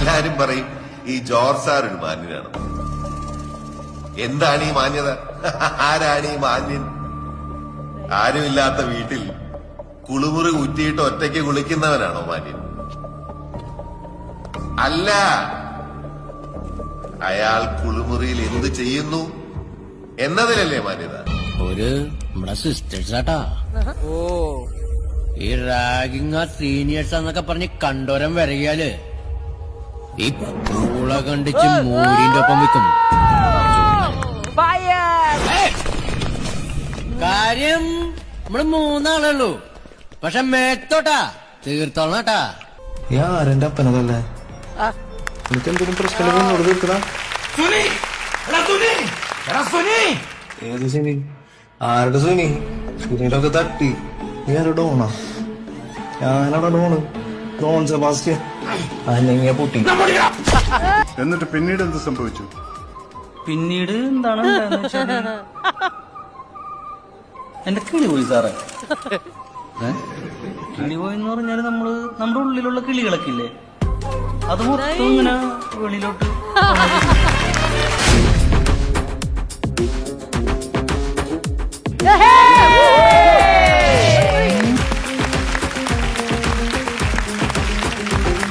എല്ലാരും പറയും ഈ ജോർജ് സാർ ഒരു മാന്യനാണ്. എന്താണ് ഈ മാന്യത? ആരാണ് ഈ മാന്യൻ? ആരുമില്ലാത്ത വീട്ടിൽ കുളിമുറി കുറ്റിയിട്ട് ഒറ്റയ്ക്ക് കുളിക്കുന്നവനാണോ മാന്യൻ? അല്ല, അയാൾ കുളിമുറിയിൽ എന്ത് ചെയ്യുന്നു എന്നതിലല്ലേ മാന്യത? ഒരു നമ്മുടെ സിസ്റ്റേഴ്സാട്ടാ. ഓ, ഈ റാഗിങ് സീനിയേഴ്സ് എന്നൊക്കെ പറഞ്ഞ് കണ്ടോരം വരകിയാല് ഈ പൂള കണ്ടിച്ച് മൂരിന്റെ ഒപ്പം വെക്കും. കാര്യം നമ്മള് മൂന്നാളുള്ളൂ, പക്ഷെ മേത്തോട്ടാ തീർത്തോളാട്ടാ. ആരെന്റെ അപ്പനതല്ലേ? എനിക്ക് എന്തെങ്കിലും പ്രശ്നം തീർക്കടാ. ഏത് സുനി? ആരുടെ സുനി? സുനിയുടെ ഒക്കെ തട്ടി. നീ ആരുടെ ഡോണാ? ഞാനാടാ ഡോണ്. Don Sebastian. അല്ലെങ്കിൽ പൊട്ടി. എന്നിട്ട് പിന്നീട് എന്ത് സംഭവിച്ചു? പിന്നീട് എന്താണ് എന്റെ കിളി പോയി സാറേ. കിളി പോയെന്ന് പറഞ്ഞാല് നമ്മുടെ ഉള്ളിലുള്ള കിളികളൊക്കെ ഇല്ലേ, അത് മൊത്തം ഇങ്ങനെ വെളിയിലോട്ട്